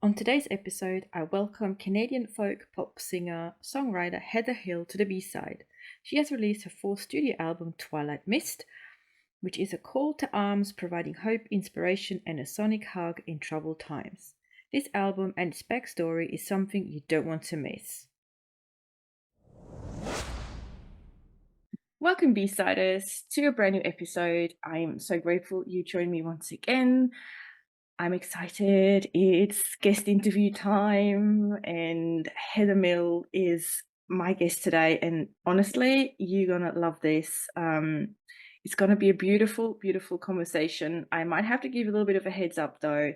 On today's episode, I welcome Canadian folk pop singer songwriter Heather Hill to the B-side. She has released her fourth studio album, Twilight Mist, which is a call to arms providing hope, inspiration, and a sonic hug in troubled times. This album and its backstory is something you don't want to miss. Welcome, B-siders, to a brand new episode. I'm so grateful you joined me once again. I'm excited. It's guest interview time, and Heather Mill is my guest today. And honestly, you're gonna love this. It's gonna be a beautiful, beautiful conversation. I might have to give a little bit of a heads up though.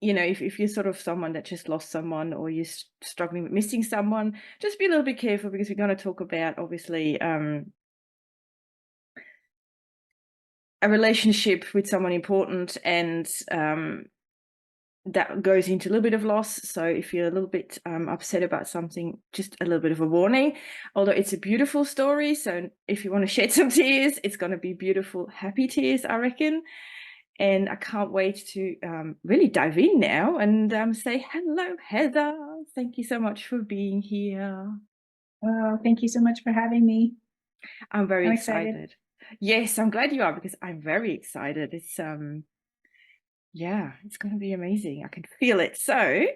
If you're sort of someone that just lost someone or you're struggling with missing someone, just be a little bit careful because we're going to talk about obviously a relationship with someone important, and that goes into a little bit of loss. So if you're a little bit upset about something, just a little bit of a warning. Although it's a beautiful story, so if you want to shed some tears, it's going to be beautiful, happy tears, I reckon. And I can't wait to really dive in now and say hello, Heather. Thank you so much for being here. Oh, thank you so much for having me. I'm very I'm excited. excited. Yes, I'm glad you are, because I'm very excited. It's it's going to be amazing. I can feel it. So,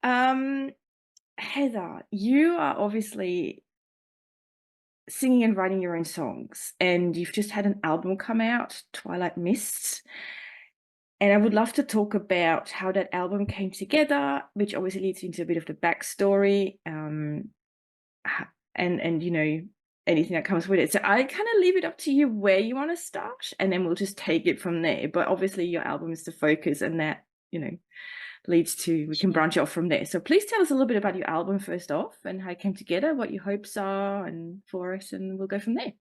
Heather, you are obviously singing and writing your own songs, and you've just had an album come out, Twilight Mist. And I would love to talk about how that album came together, which obviously leads into a bit of the backstory, and anything that comes with it. So I kind of leave it up to you where you want to start, and then we'll just take it from there. But obviously your album is the focus, and that leads to, we can branch off from there. So please tell us a little bit about your album first off, and how it came together, what your hopes are, and for us, and we'll go from there.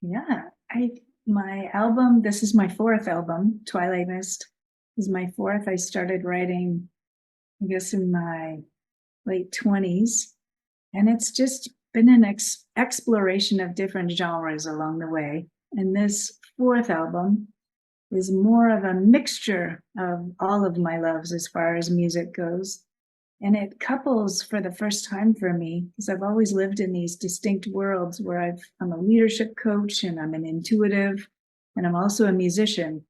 Yeah, my album, this is my fourth album, Twilight Mist is my fourth. I started writing, I guess, in my late 20s. And it's just been an exploration of different genres along the way. And this fourth album is more of a mixture of all of my loves as far as music goes. And it couples for the first time for me, because I've always lived in these distinct worlds where I'm a leadership coach and I'm an intuitive and I'm also a musician.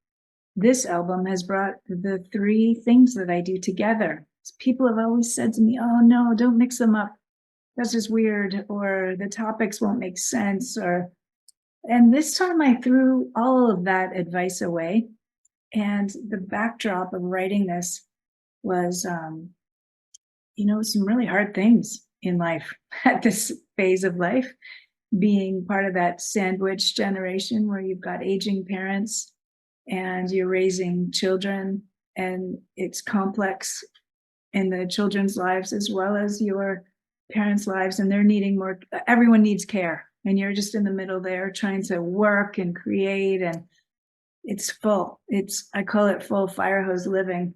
This album has brought the three things that I do together. People have always said to me, oh no, don't mix them up. That's just weird, or the topics won't make sense. And this time I threw all of that advice away. And the backdrop of writing this was some really hard things in life at this phase of life, being part of that sandwich generation where you've got aging parents and you're raising children, and it's complex in the children's lives as well as your parents' lives, and they're needing more. Everyone needs care, and you're just in the middle there trying to work and create, and it's full. I call it full fire hose living.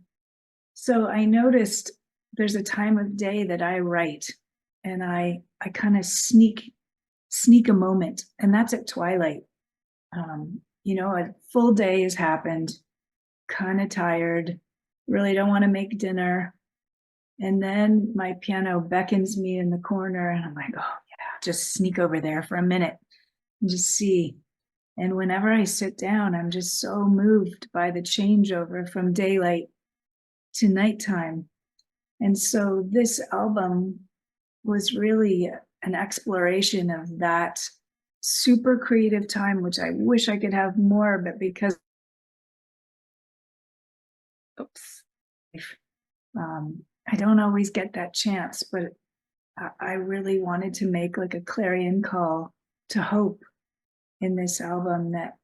So I noticed there's a time of day that I write, and I kind of sneak a moment, and that's at twilight. A full day has happened, kind of tired, really don't want to make dinner. And then my piano beckons me in the corner, and I'm like, oh yeah, just sneak over there for a minute and just see. And whenever I sit down, I'm just so moved by the changeover from daylight to nighttime. And so this album was really an exploration of that super creative time, which I wish I could have more, but because I don't always get that chance, but I really wanted to make like a clarion call to hope in this album, that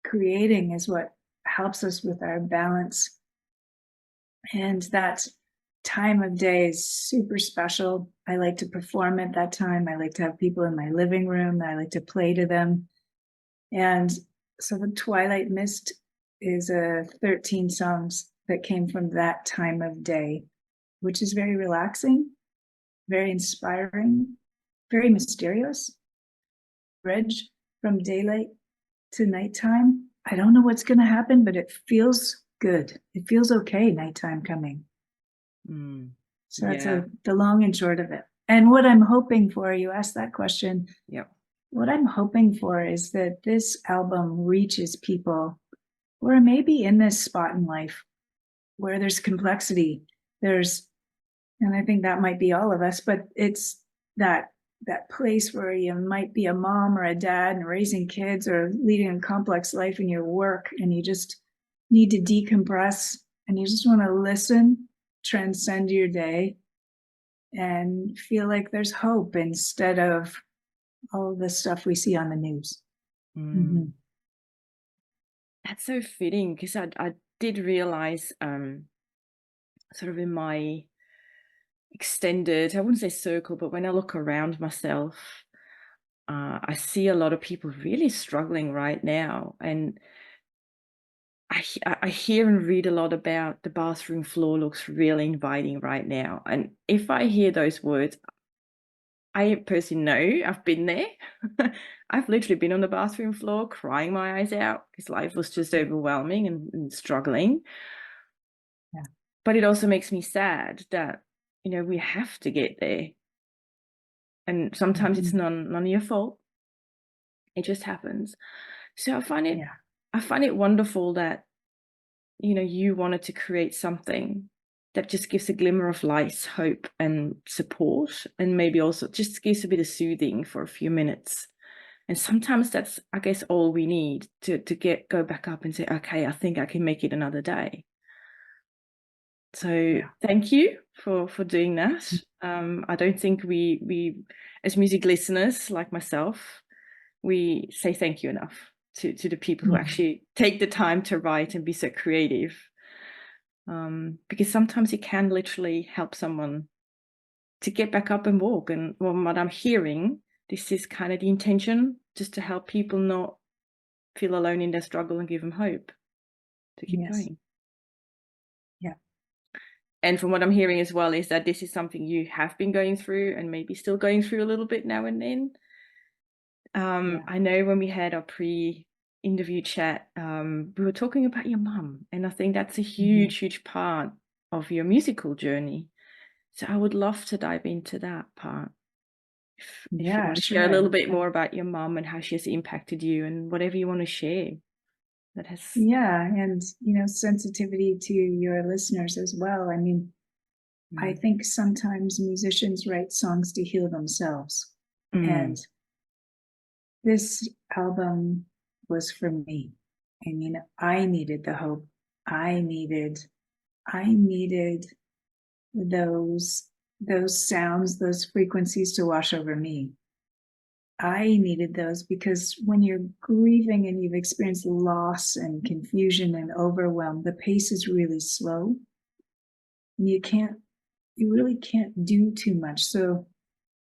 creating is what helps us with our balance. And that time of day is super special. I like to perform at that time. I like to have people in my living room. I like to play to them. And so the Twilight Mist is 13 songs that came from that time of day, which is very relaxing, very inspiring, very mysterious. Bridge from daylight to nighttime. I don't know what's going to happen, but it feels good. It feels okay, nighttime coming. Mm. So that's Yeah. the long and short of it. And what I'm hoping for, you asked that question. Yeah. What I'm hoping for is that this album reaches people who are maybe in this spot in life where there's complexity. There's, and I think that might be all of us, but it's that that place where you might be a mom or a dad and raising kids or leading a complex life in your work, and you just need to decompress and you just want to listen, transcend your day, and feel like there's hope instead of all the stuff we see on the news. Mm-hmm. Mm. That's so fitting because I did realize, sort of in my extended, I wouldn't say circle, but when I look around myself, I see a lot of people really struggling right now. And I hear and read a lot about the bathroom floor looks really inviting right now. And if I hear those words, I personally know I've been there. I've literally been on the bathroom floor crying my eyes out because life was just overwhelming and struggling. Yeah. But it also makes me sad that, we have to get there. And sometimes it's Mm-hmm. none of your fault. It just happens. So Yeah. I find it wonderful that, you wanted to create something that just gives a glimmer of light, hope, and support, and maybe also just gives a bit of soothing for a few minutes. And sometimes that's, I guess, all we need to go back up and say, okay, I think I can make it another day. So Yeah. thank you for doing that. I don't think we as music listeners like myself, we say thank you enough to the people who Mm-hmm. actually take the time to write and be so creative. Because sometimes it can literally help someone to get back up and walk. And from what I'm hearing, this is kind of the intention, just to help people not feel alone in their struggle and give them hope to keep Yes. going. Yeah. And from what I'm hearing as well is that this is something you have been going through and maybe still going through a little bit now and then. Yeah. I know when we had our pre-interview chat, we were talking about your mum, and I think that's a Mm-hmm. huge part of your musical journey. So I would love to dive into that part. If you Yeah, want to share a sure. little bit more about your mum and how she has impacted you and whatever you want to share that has. Yeah, and sensitivity to your listeners as well. I mean, I Mm. think sometimes musicians write songs to heal themselves. And Mm. this album was for me. I mean, I needed the hope. I needed those those sounds, those frequencies to wash over me. I needed those because when you're grieving and you've experienced loss and confusion and overwhelm, the pace is really slow. And you really can't do too much. So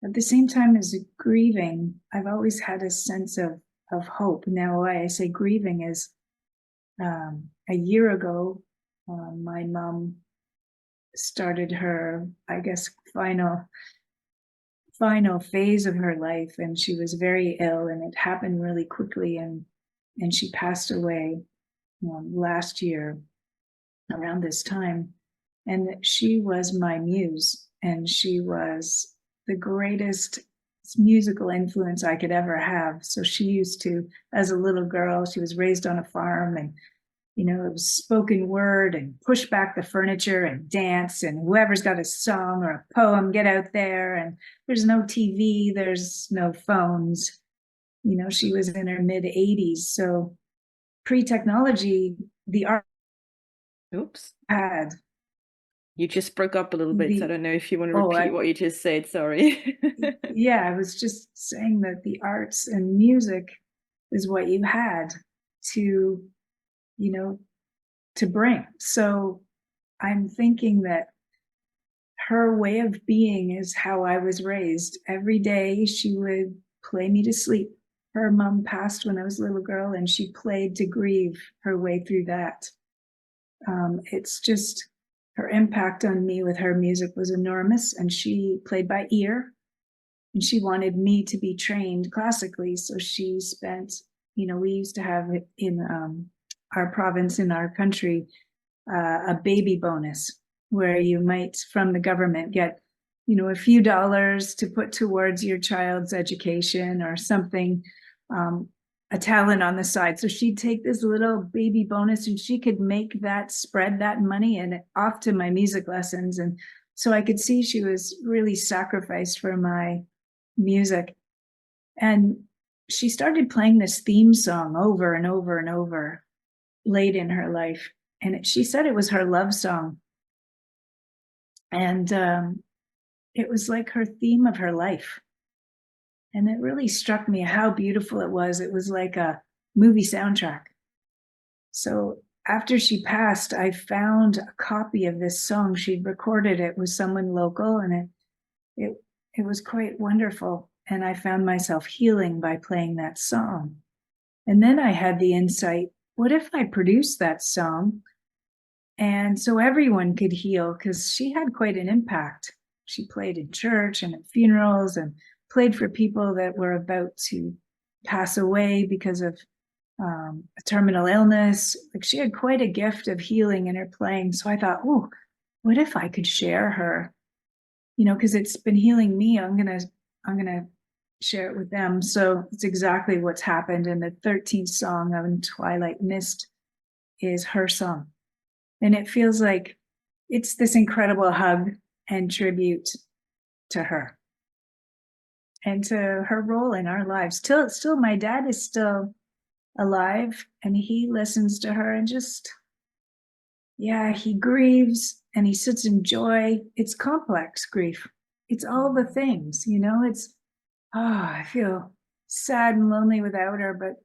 at the same time as grieving, I've always had a sense of hope. Now, why I say grieving is a year ago, my mom started her, I guess, final phase of her life, and she was very ill, and it happened really quickly, and she passed away last year around this time. And she was my muse, and she was the greatest musical influence I could ever have. So she used to, as a little girl, she was raised on a farm, and it was spoken word and push back the furniture and dance, and whoever's got a song or a poem, get out there. And there's no TV, there's no phones. She was in her mid 80s. So pre-technology, the art Oops. had You just broke up a little bit, so I the, don't know if you want to oh, repeat what you just said. Sorry. yeah, I was just saying that the arts and music is what you had to, you know, to bring. So I'm thinking that her way of being is how I was raised. Every day she would play me to sleep. Her mom passed when I was a little girl, and she played to grieve her way through that. It's just her impact on me with her music was enormous, and she played by ear, and she wanted me to be trained classically. So she spent, we used to have it in our province, in our country, a baby bonus where you might from the government get a few dollars to put towards your child's education or something, a talent on the side. So she'd take this little baby bonus and she could make that, spread that money and off to my music lessons. And so I could see she was really sacrificed for my music. And she started playing this theme song over and over and over late in her life. And she said it was her love song. And it was like her theme of her life. And it really struck me how beautiful it was. It was like a movie soundtrack. So after she passed, I found a copy of this song. She'd recorded it with someone local, and it was quite wonderful. And I found myself healing by playing that song. And then I had the insight, what if I produced that song and so everyone could heal? Because she had quite an impact. She played in church and at funerals and played for people that were about to pass away because of a terminal illness. Like, she had quite a gift of healing in her playing. So I thought, oh, what if I could share her? Because it's been healing me. I'm gonna share it with them. So it's exactly what's happened. And the 13th song on Twilight Mist is her song. And it feels like it's this incredible hug and tribute to her and to her role in our lives. Still, my dad is still alive and he listens to her and just, yeah, he grieves and he sits in joy. It's complex grief. It's all the things, it's, I feel sad and lonely without her, but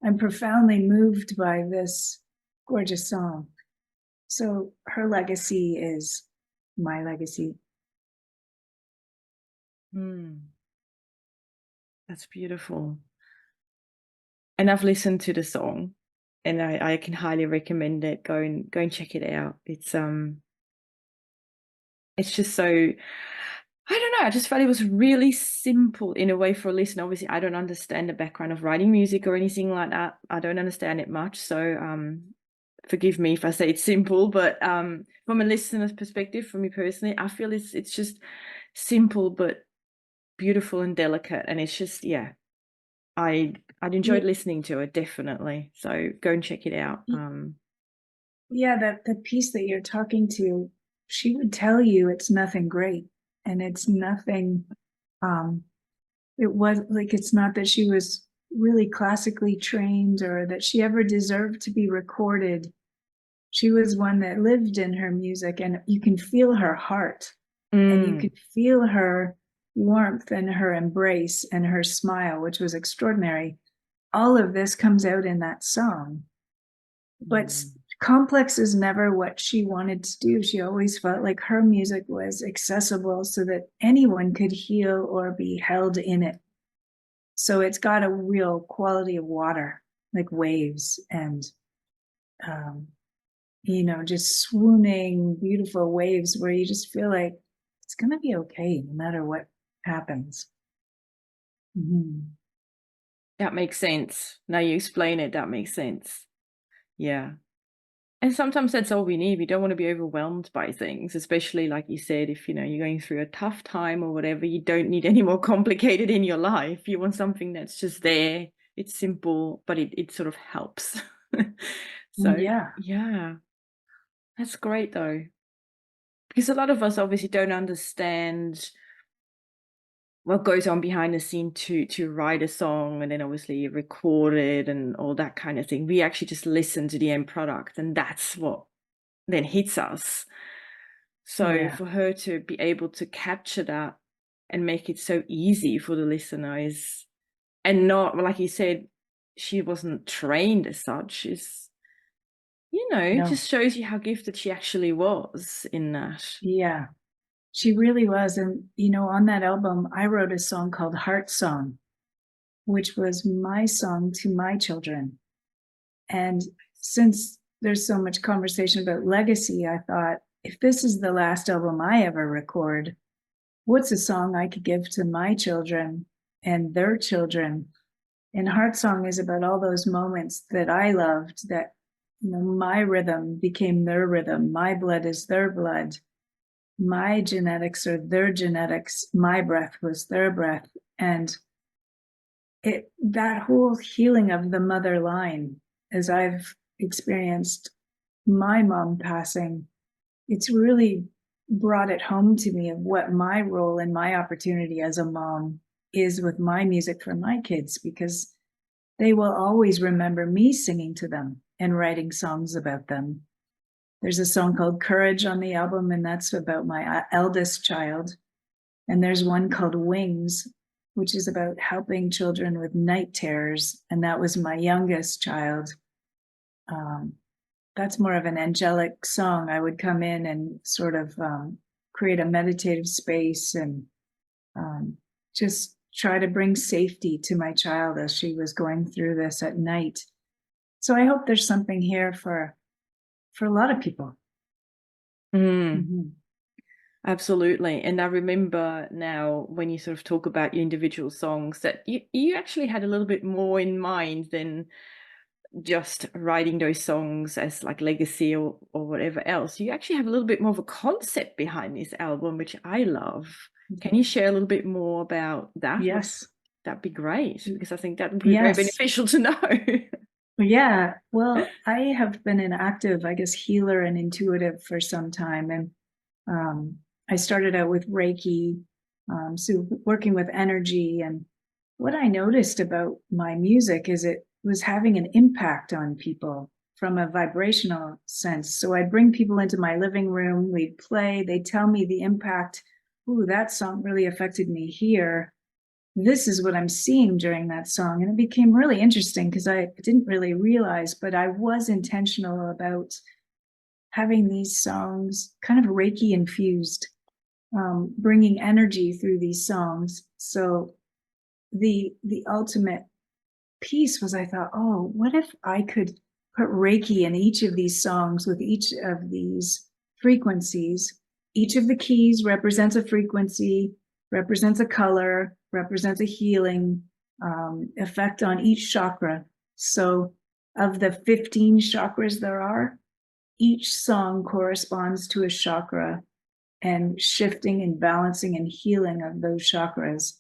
I'm profoundly moved by this gorgeous song. So her legacy is my legacy. That's beautiful. And I've listened to the song and I can highly recommend it. Go and check it out. It's just so, I don't know, I just felt it was really simple in a way for a listener. Obviously, I don't understand the background of writing music or anything like that. I don't understand it much. So forgive me if I say it's simple, but from a listener's perspective, for me personally, I feel it's just simple but beautiful and delicate. And it's just, yeah, I'd enjoyed listening to it, definitely. So go and check it out. Yeah, that the piece that you're talking to, she would tell you it's nothing great and it's nothing. It was like, it's not that she was really classically trained or that she ever deserved to be recorded. She was one that lived in her music, and you can feel her heart and you could feel her warmth and her embrace and her smile, which was extraordinary. All of this comes out in that song. But complex is never what she wanted to do. She always felt like her music was accessible so that anyone could heal or be held in it. So it's got a real quality of water, like waves and, just swooning, beautiful waves where you just feel like it's going to be okay no matter what happens. That makes sense. Now you explain it, that makes sense. Yeah. And sometimes that's all we need. We don't want to be overwhelmed by things, especially like you said, if you're going through a tough time or whatever, you don't need any more complicated in your life. You want something that's just there. It's simple, but it sort of helps. So yeah, that's great though. Because a lot of us obviously don't understand what goes on behind the scene to write a song and then obviously record it and all that kind of thing. We actually just listen to the end product and that's what then hits us. So for her to be able to capture that and make it so easy for the listener is, and not, like you said, she wasn't trained as such, is, it just shows you how gifted she actually was in that. Yeah. She really was. And, on that album, I wrote a song called Heart Song, which was my song to my children. And since there's so much conversation about legacy, I thought, if this is the last album I ever record, what's a song I could give to my children and their children? And Heart Song is about all those moments that I loved that my rhythm became their rhythm. My blood is their blood. My genetics are their genetics. My breath was their breath. And that whole healing of the mother line, as I've experienced my mom passing, it's really brought it home to me of what my role and my opportunity as a mom is with my music for my kids, because they will always remember me singing to them and writing songs about them. There's a song called Courage on the album, and that's about my eldest child. And there's one called Wings, which is about helping children with night terrors. And that was my youngest child. Um, that's more of an angelic song. I would come in and sort of create a meditative space and just try to bring safety to my child as she was going through this at night. So I hope there's something here for a lot of people. Mm. Absolutely. And I remember now when you sort of talk about your individual songs that you actually had a little bit more in mind than just writing those songs as like legacy or whatever else. You actually have a little bit more of a concept behind this album, which I love. Can you share a little bit more about that? Yes. That'd be great, because I think that would be very Yes. beneficial to know. Yeah. Well, I have been an active, I guess, healer and intuitive for some time. And I started out with Reiki, so working with energy. And what I noticed about my music is it was having an impact on people from a vibrational sense. So I'd bring people into my living room, we'd play, they'd tell me the impact. Ooh, that song really affected me here. This is what I'm seeing during that song. And it became really interesting because I didn't really realize, but I was intentional about having these songs kind of Reiki infused, bringing energy through these songs. So the ultimate piece was, I thought, oh, what if I could put Reiki in each of these songs with each of these frequencies? Each of the keys represents a frequency, represents a color, represents a healing effect on each chakra. So of the 15 chakras there are, each song corresponds to a chakra and shifting and balancing and healing of those chakras.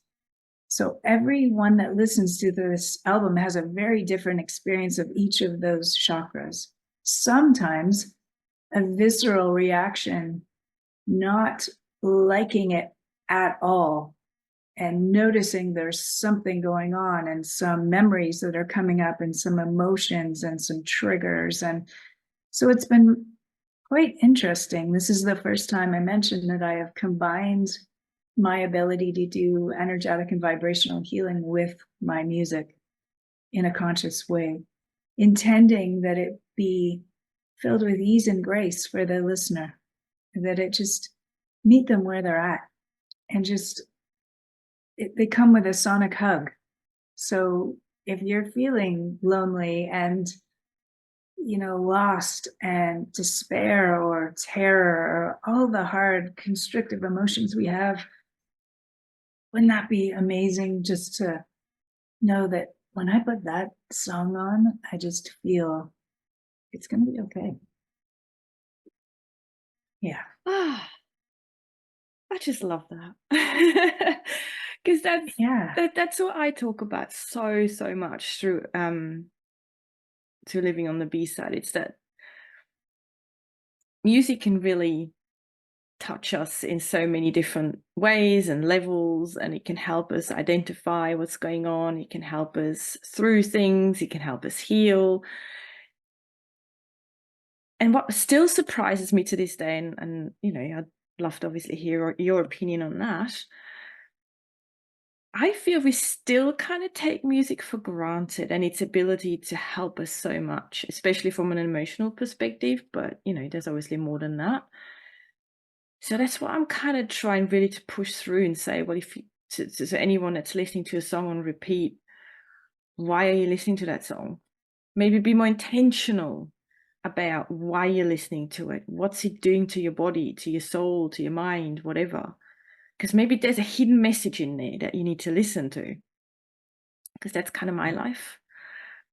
So everyone that listens to this album has a very different experience of each of those chakras. Sometimes a visceral reaction, not liking it at all, and noticing there's something going on and some memories that are coming up and some emotions and some triggers. And so it's been quite interesting. This is the first time I mentioned that I have combined my ability to do energetic and vibrational healing with my music in a conscious way, intending that it be filled with ease and grace for the listener, that it just meet them where they're at and just they come with a sonic hug. So if you're feeling lonely and lost and despair or terror or all the hard constrictive emotions we have, wouldn't that be amazing just to know that when I put that song on, I just feel it's going to be okay. Yeah. Ah, I just love that. Because that's what I talk about so much through to living on the B-side. It's that music can really touch us in so many different ways and levels, and it can help us identify what's going on. It can help us through things. It can help us heal. And what still surprises me to this day, and I'd love to obviously hear your opinion on that, I feel we still kind of take music for granted and its ability to help us so much, especially from an emotional perspective. But, there's obviously more than that. So that's what I'm kind of trying really to push through and say, well, if to anyone that's listening to a song on repeat, why are you listening to that song? Maybe be more intentional about why you're listening to it. What's it doing to your body, to your soul, to your mind, whatever. Because maybe there's a hidden message in there that you need to listen to. Because that's kind of my life.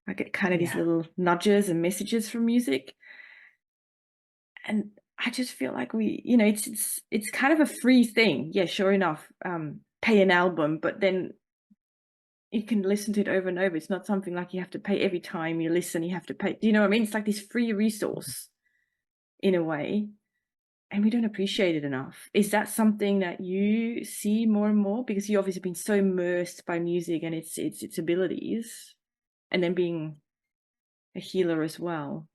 I get kind of these Yeah. little nudges and messages from music, and I just feel like it's kind of a free thing. Yeah, sure enough, pay an album, but then you can listen to it over and over. It's not something like you have to pay every time you listen, you have to pay. Do you know what I mean? It's like this free resource in a way, and we don't appreciate it enough. Is that something that you see more and more? Because you've obviously been so immersed by music and its abilities, and then being a healer as well.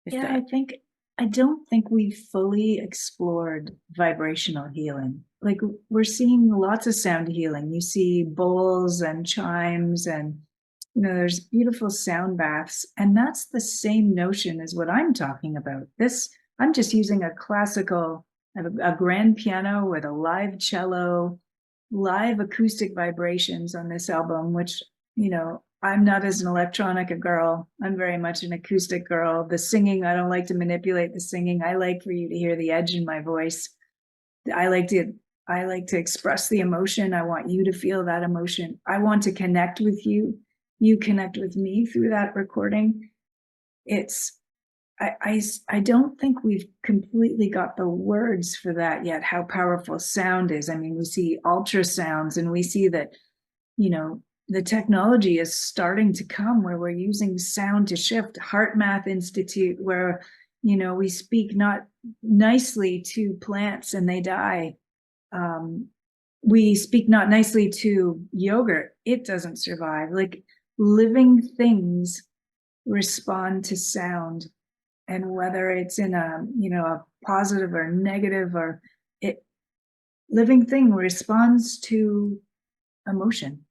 Is Yeah, that I don't think we fully explored vibrational healing. Like we're seeing lots of sound healing. You see bowls and chimes and there's beautiful sound baths. And that's the same notion as what I'm talking about. This I'm just using a classical, I have a grand piano with a live cello, live acoustic vibrations on this album, which I'm not as an electronic a girl. I'm very much an acoustic girl. The singing, I don't like to manipulate the singing. I like for you to hear the edge in my voice. I like to I like to express the emotion. I want you to feel that emotion. I want to connect with you. You connect with me through that recording. It's I don't think we've completely got the words for that yet, how powerful sound is. I mean, we see ultrasounds and we see that you know, the technology is starting to come where we're using sound to shift. Heart Math Institute, where, we speak not nicely to plants and they die. Um, we speak not nicely to yogurt, it doesn't survive. Like living things respond to sound. And whether it's in a positive or negative or it living thing responds to emotion.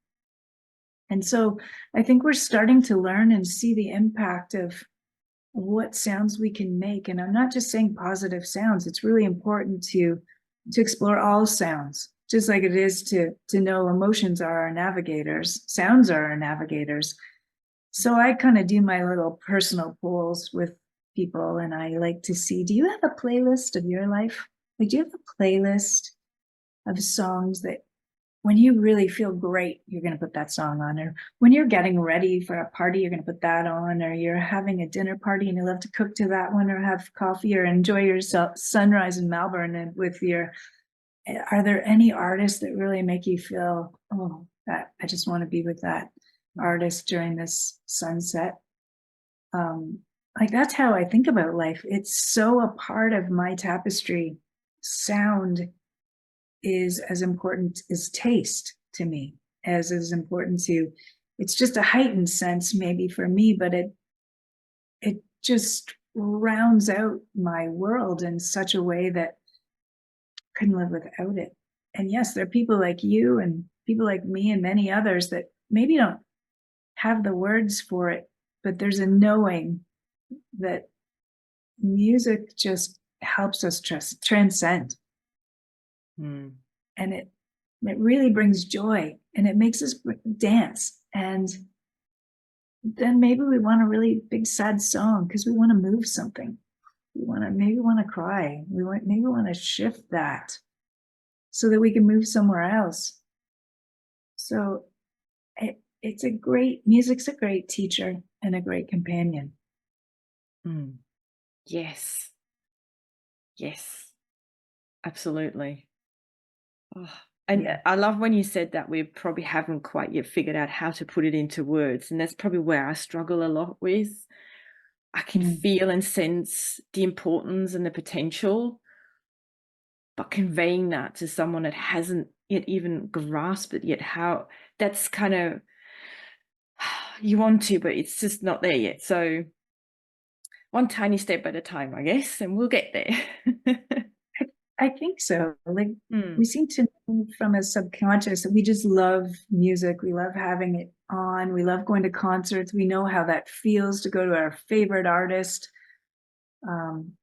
And so I think we're starting to learn and see the impact of what sounds we can make. And I'm not just saying positive sounds. It's really important to explore all sounds, just like it is to know emotions are our navigators, sounds are our navigators. So I kind of do my little personal polls with people and I like to see, do you have a playlist of your life? Like, do you have a playlist of songs that when you really feel great, you're going to put that song on, or when you're getting ready for a party, you're going to put that on, or you're having a dinner party and you love to cook to that one, or have coffee, or enjoy your sunrise in Melbourne and with your. Are there any artists that really make you feel, oh, that I just want to be with that artist during this sunset? Um, like that's how I think about life. It's so a part of my tapestry. Sound is as important as taste to me, as is important to it's just a heightened sense maybe for me, but it just rounds out my world in such a way that I couldn't live without it. And yes, there are people like you and people like me and many others that maybe don't have the words for it, but there's a knowing that music just helps us transcend. mm, And it really brings joy and it makes us dance. And then maybe we want a really big sad song because we want to move something. We want to cry. Maybe want to shift that so that we can move somewhere else. So it's a great music's a great teacher and a great companion. mm. Yes, yes, absolutely. Oh, and Yeah. I love when you said that we probably haven't quite yet figured out how to put it into words, and that's probably where I struggle a lot with. I can Mm. feel and sense the importance and the potential, but conveying that to someone that hasn't yet even grasped it yet, how that's kind of you want to, but it's just not there yet. So one tiny step at a time, I guess, and we'll get there. I think so. Like Mm, we seem to know from a subconscious that we just love music. We love having it on. We love going to concerts. We know how that feels to go to our favorite artist. Um,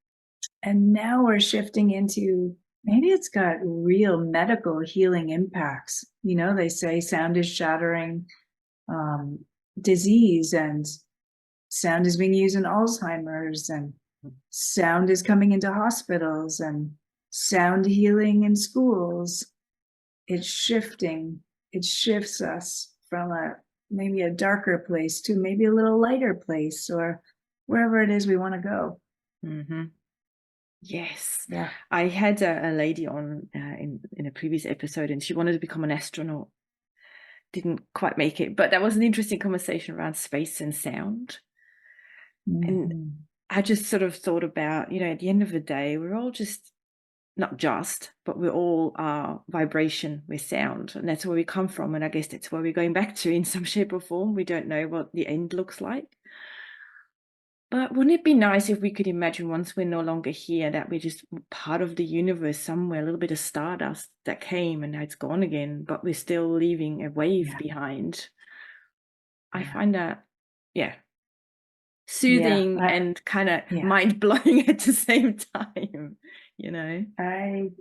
and now we're shifting into maybe it's got real medical healing impacts. They say sound is shattering um, disease and sound is being used in Alzheimer's and sound is coming into hospitals and sound healing in schools. It's shifting. It shifts us from a maybe a darker place to maybe a little lighter place, or wherever it is we want to go. Mm-hmm. Yes. Yeah. I had a lady on in a previous episode, and she wanted to become an astronaut. Didn't quite make it, but that was an interesting conversation around space and sound. And I just sort of thought about, at the end of the day, we're all just, not just, but we're all vibration with sound. And that's where we come from. And I guess that's where we're going back to in some shape or form. We don't know what the end looks like. But wouldn't it be nice if we could imagine once we're no longer here that we're just part of the universe somewhere, a little bit of stardust that came and now it's gone again, but we're still leaving a wave behind. I find that, soothing and kind of mind-blowing at the same time,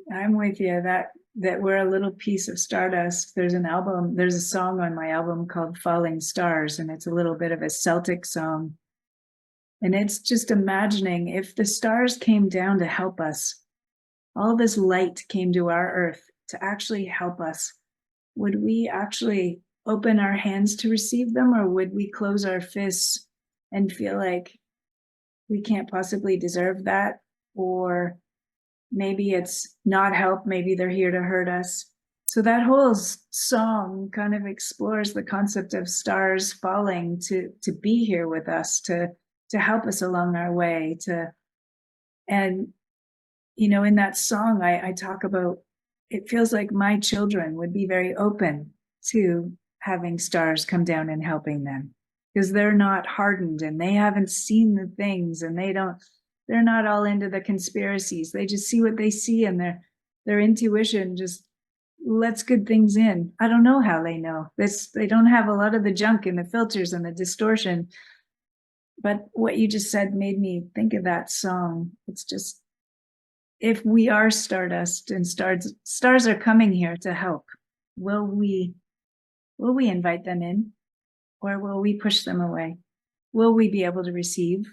I'm with you that we're a little piece of stardust. There's a song on my album called Falling Stars, and it's a little bit of a Celtic song. And it's just imagining if the stars came down to help us, all this light came to our earth to actually help us, would we actually open our hands to receive them, or would we close our fists and feel like we can't possibly deserve that? Or maybe it's not help, maybe they're here to hurt us. So that whole song kind of explores the concept of stars falling to be here with us, to help us along our way, and in that song I talk about, it feels like my children would be very open to having stars come down and helping them, because they're not hardened and they haven't seen the things, and they're not all into the conspiracies. They just see what they see, and their intuition just lets good things in. I don't know how they know this. They don't have a lot of the junk and the filters and the distortion. But what you just said made me think of that song. It's just, if we are stardust and stars are coming here to help, will we invite them in, or will we push them away? Will we be able to receive,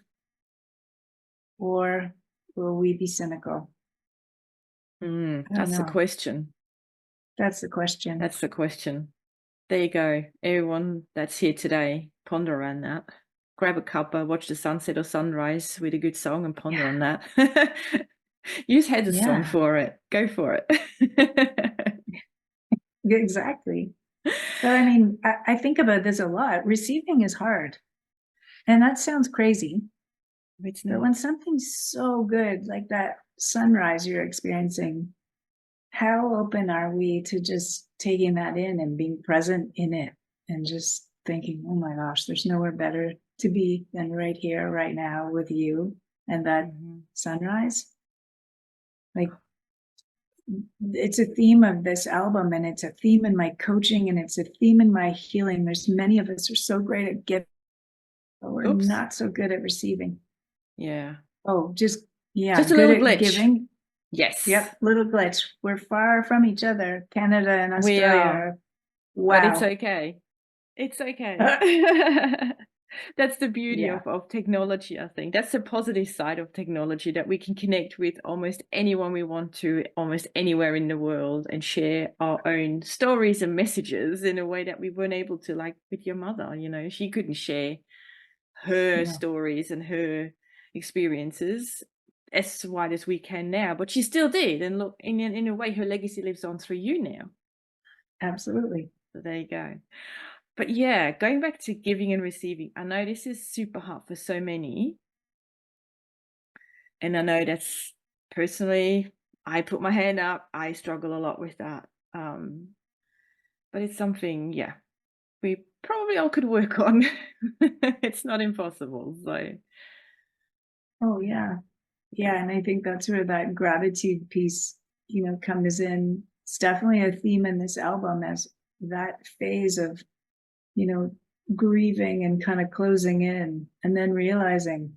or will we be cynical? That's the question. That's the question. That's the question. There you go. Everyone that's here today, ponder around that. Grab a cuppa, watch the sunset or sunrise with a good song, and ponder on that. Use had a song for it. Go for it. Exactly. But I mean, I think about this a lot. Receiving is hard. And that sounds crazy. But when something's so good, like that sunrise you're experiencing, how open are we to just taking that in and being present in it, and just thinking, oh my gosh, there's nowhere better to be than right here, right now with you and that sunrise? Like, it's a theme of this album, and it's a theme in my coaching, and it's a theme in my healing. There's many of us are so great at giving, but we're not so good at receiving. Yeah. Oh, just a good little at glitch. Giving. Yes. Yep, little glitch. We're far from each other, Canada and Australia. We are. Wow. But it's okay. It's okay. That's the beauty of technology, I think. That's the positive side of technology, that we can connect with almost anyone we want to, almost anywhere in the world, and share our own stories and messages in a way that we weren't able to, like with your mother. She couldn't share her stories and her experiences as wide as we can now, but she still did. And look, in a way, her legacy lives on through you now. Absolutely. So there you go. But yeah, going back to giving and receiving, I know this is super hard for so many. And I know that's personally, I put my hand up, I struggle a lot with that. But it's something, we probably all could work on. It's not impossible. So. Oh, yeah. Yeah. And I think that's where that gratitude piece, comes in. It's definitely a theme in this album, as that phase of, grieving and kind of closing in, and then realizing,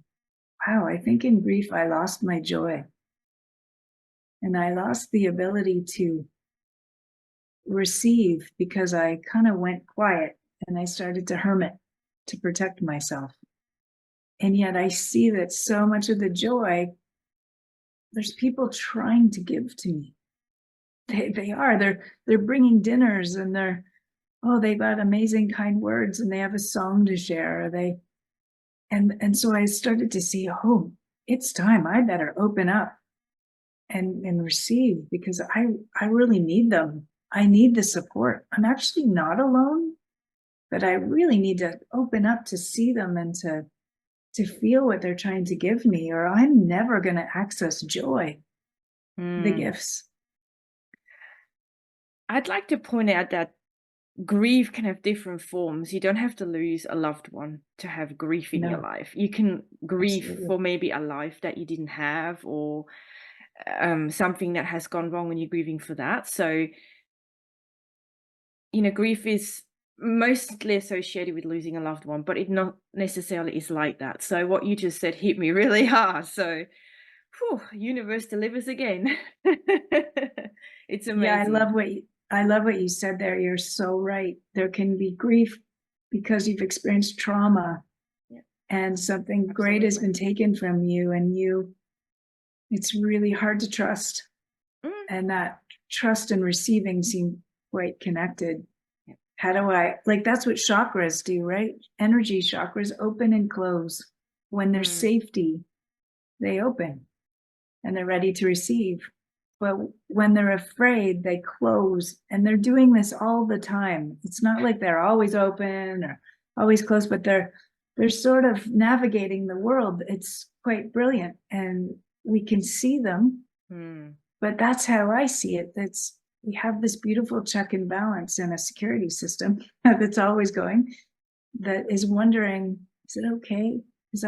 wow, I think in grief, I lost my joy. And I lost the ability to receive, because I kind of went quiet and I started to hermit to protect myself. And yet I see that so much of the joy, there's people trying to give to me. They are, they're bringing dinners, and they're oh, they've got amazing kind words and they have a song to share. And so I started to see, oh, it's time. I better open up and receive, because I really need them. I need the support. I'm actually not alone, but I really need to open up to see them and to feel what they're trying to give me, or I'm never going to access joy, the Mm. gifts. I'd like to point out that grief can have different forms. You don't have to lose a loved one to have grief in your No, life. You can grieve absolutely. for maybe a life that you didn't have, or something that has gone wrong, and you're grieving for that. So, grief is mostly associated with losing a loved one, but it not necessarily is like that. So what you just said hit me really hard. So, whew, universe delivers again. It's Yeah, amazing. I love what you said there. You're so right. There can be grief because you've experienced trauma Yeah, and something great has absolutely. been taken from you, and it's really hard to trust. Mm, And that trust and receiving seem quite connected. yeah. How do I, like, that's what chakras do, right? Energy chakras open and close. When there's Mm, safety, they open and they're ready to receive. But when they're afraid, they close, and they're doing this all the time. It's not like they're always open or always closed, but they're sort of navigating the world. It's quite brilliant, and we can see them. mm, But that's how I see it. That's We have this beautiful check and balance and a security system that's always going, that is wondering, is it okay? Because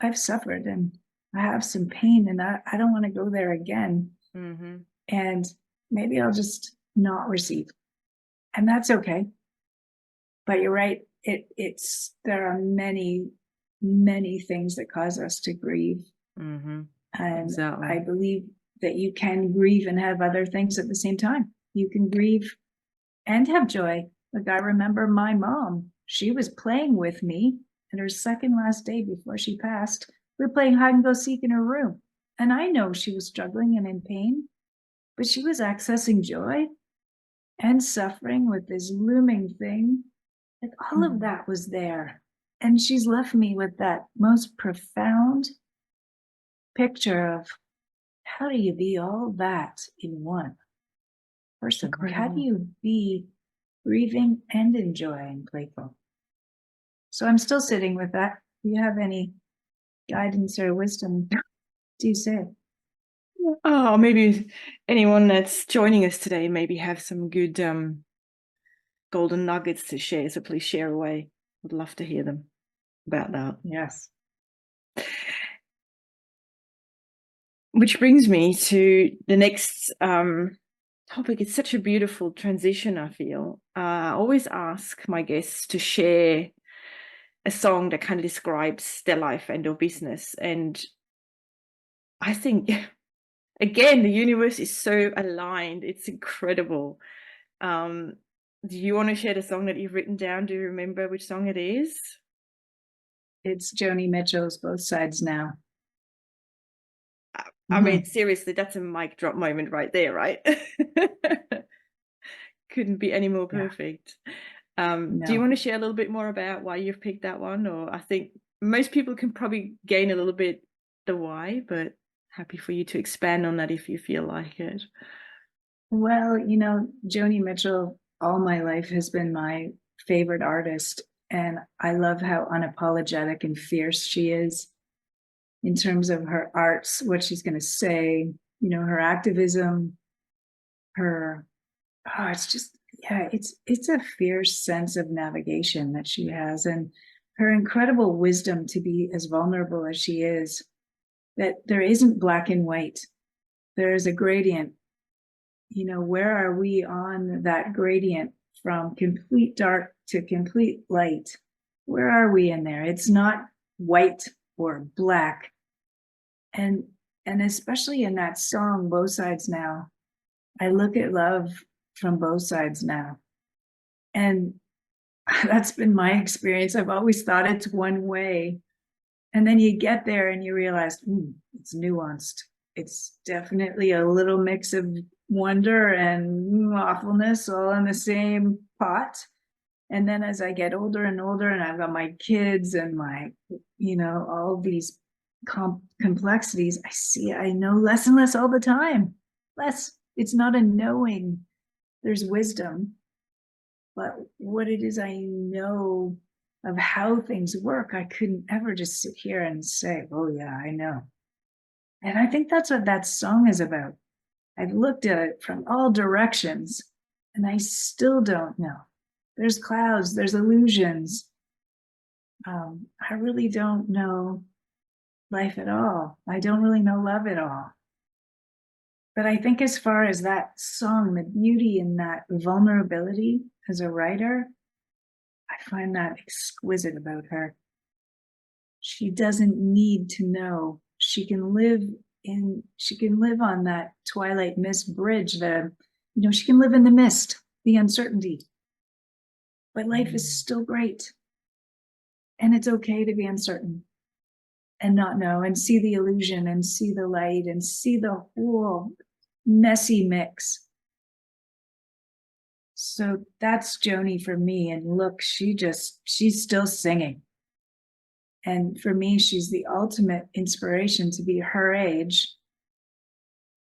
I've suffered and I have some pain, and I don't want to go there again. mhm, And maybe I'll just not receive. And that's okay. But you're right. It's there are many, many things that cause us to grieve. mhm. And I Exactly. believe that you can grieve and have other things at the same time. You can grieve and have joy. Like, I remember my mom, she was playing with me at her second last day before she passed. We were playing hide and go seek in her room. And I know she was struggling and in pain, but she was accessing joy and suffering with this looming thing. Like, all of Mm. that was there. And she's left me with that most profound picture of, how do you be all that in one person? Like, how do Incredible. you be grieving and enjoying playful? So I'm still sitting with that. Do you have any guidance or wisdom? Do you say? Oh, maybe anyone that's joining us today maybe have some good golden nuggets to share. So please share away. Would love to hear them about that. Yes. Which brings me to the next topic. It's such a beautiful transition, I feel. I always ask my guests to share a song that kind of describes their life and their business. And I think, again, the universe is so aligned. It's incredible. Um, do you want to share the song that you've written down? Do you remember which song it is? It's Joni Mitchell's Both Sides Now. I mean, Mhm. seriously, that's a mic drop moment right there, right? Couldn't be any more Yeah, perfect. Do you no. want to share a little bit more about why you've picked that one? Or I think most people can probably gain a little bit the why, but happy for you to expand on that if you feel like it. Well, Joni Mitchell all my life has been my favorite artist. And I love how unapologetic and fierce she is in terms of her arts, what she's going to say, her activism, her, oh, it's just, yeah, it's a fierce sense of navigation that she has. And her incredible wisdom to be as vulnerable as she is, that there isn't black and white. There is a gradient. Where are we on that gradient from complete dark to complete light? Where are we in there? It's not white or black. And and especially in that song, Both Sides Now, I look at love from both sides now. And that's been my experience. I've always thought it's one way. And then you get there and you realize, it's nuanced. It's definitely a little mix of wonder and awfulness all in the same pot. And then as I get older and older, and I've got my kids and all these complexities, I know less and less all the time. Less. It's not a knowing. There's wisdom, but what it is I know of how things work, I couldn't ever just sit here and say, oh, yeah, I know. And I think that's what that song is about. I've looked at it from all directions and I still don't know. There's clouds, there's illusions. I really don't know life at all. I don't really know love at all. But I think as far as that song, the beauty in that vulnerability as a writer, I find that exquisite about her. She doesn't need to know. She can live on that Twilight Mist bridge. She can live in the mist, the uncertainty. But life is still great. And it's okay to be uncertain and not know and see the illusion and see the light and see the whole messy mix. So that's Joni for me. And look, she's still singing. And for me, she's the ultimate inspiration to be her age,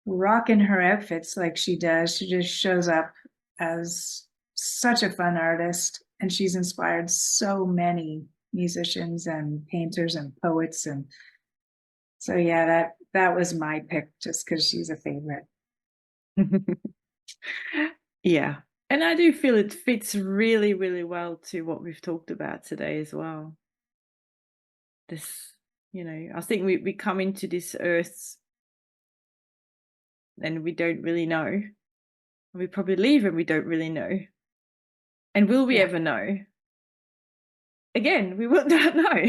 rocking her outfits like she does. She just shows up as such a fun artist. And she's inspired so many musicians and painters and poets. And so, yeah, that was my pick just because she's a favorite. Yeah. And I do feel it fits really, really well to what we've talked about today as well. This, I think we come into this earth and we don't really know. We probably leave and we don't really know. And will we ever know? Again, we will not know.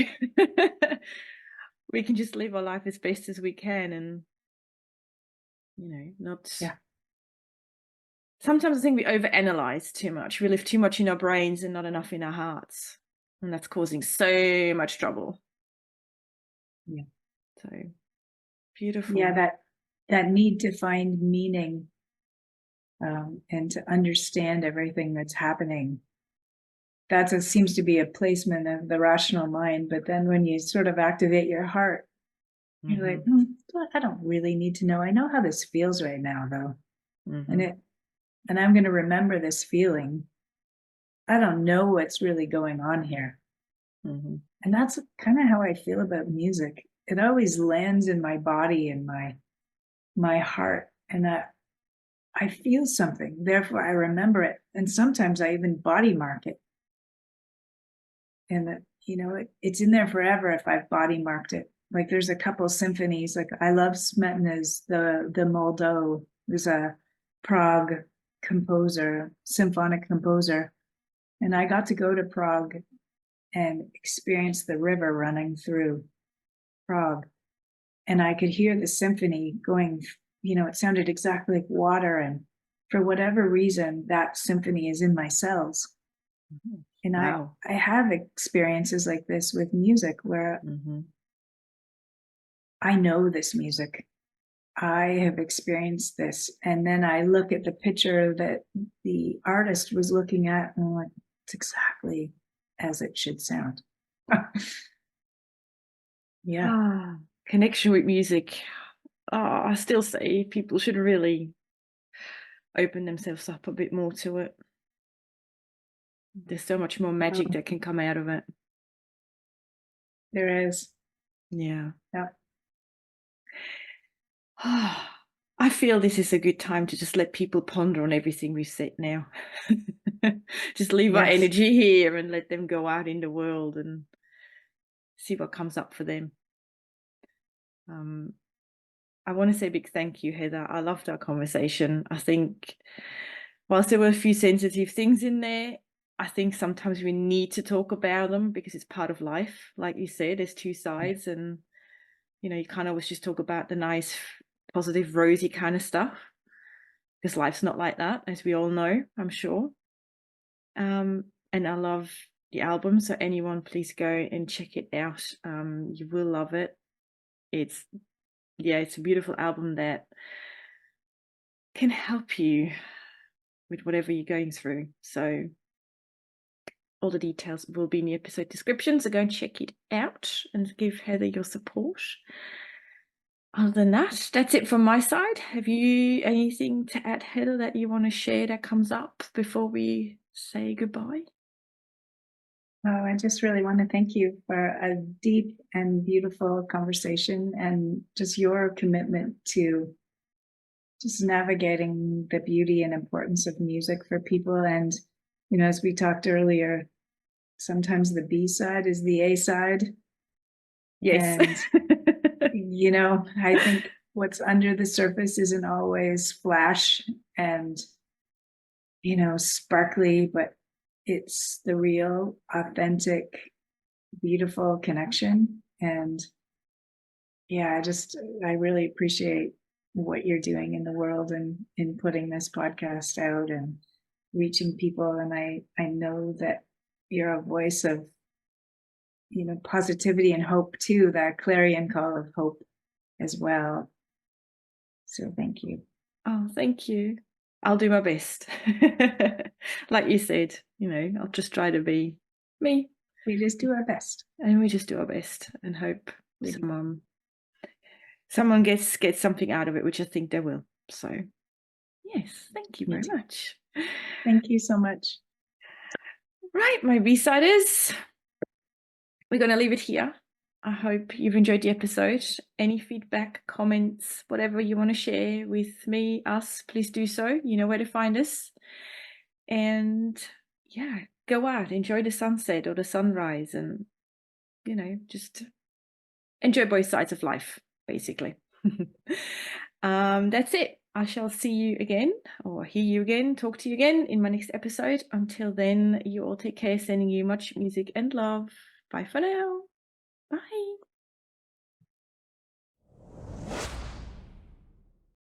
We can just live our life as best as we can and, not. Yeah. Sometimes I think we overanalyze too much. We live too much in our brains and not enough in our hearts. And that's causing so much trouble. Yeah. So beautiful. Yeah, that need to find meaning and to understand everything that's happening. Seems to be a placement of the rational mind. But then when you sort of activate your heart, you're like, I don't really need to know. I know how this feels right now, though. And I'm going to remember this feeling. I don't know what's really going on here. And that's kind of how I feel about music. It always lands in my body and my heart. And I feel something. Therefore, I remember it. And sometimes I even body mark it. And it's in there forever if I've body marked it. Like there's a couple symphonies. Like I love Smetana's the Moldo. There's a Prague composer, symphonic composer. And I got to go to Prague and experience the river running through Prague. And I could hear the symphony going, it sounded exactly like water. And for whatever reason, that symphony is in my cells. And wow. I have experiences like this with music where I know this music. I have experienced this. And then I look at the picture that the artist was looking at and I'm like, it's exactly as it should sound. Yeah. Connection with music. I still say people should really open themselves up a bit more to it. There's so much more magic that can come out of it. There is. Yeah. Yeah. I feel this is a good time to just let people ponder on everything we've said now. Just leave our energy here and let them go out in the world and see what comes up for them. I want to say a big thank you, Heather. I loved our conversation. I think whilst there were a few sensitive things in there, I think sometimes we need to talk about them because it's part of life. Like you said, there's two sides and, you can't always just talk about the nice, positive, rosy kind of stuff because life's not like that, as we all know, I'm sure. And I love the album. So anyone, please go and check it out. You will love it. It's a beautiful album that can help you with whatever you're going through. So all the details will be in the episode description, so go and check it out and give Heather your support. Other than that, that's it from my side. Have you anything to add, Heather, that you want to share that comes up before we say goodbye? Oh, I just really want to thank you for a deep and beautiful conversation and just your commitment to just navigating the beauty and importance of music for people. And, as we talked earlier, sometimes the B side is the A side. Yes. And, I think what's under the surface isn't always flash and, sparkly, but it's the real, authentic, beautiful connection. And yeah, I really appreciate what you're doing in the world and in putting this podcast out and reaching people. And I know that you're a voice of, positivity and hope too, that clarion call of hope as well. So thank you. Oh, thank you. I'll do my best. Like you said, I'll just try to be me. We just do our best. And we just do our best and hope someone gets something out of it, which I think they will. So yes, thank you very much. Thank you so much. Right, my B-siders, we're going to leave it here. I hope you've enjoyed the episode. Any feedback, comments, whatever you want to share with me, us, please do so. You know where to find us. And yeah, go out, enjoy the sunset or the sunrise, and just enjoy both sides of life, basically. That's it. I shall see you again, or hear you again, talk to you again in my next episode. Until then, you all take care. Sending you much music and love. Bye for now. Bye.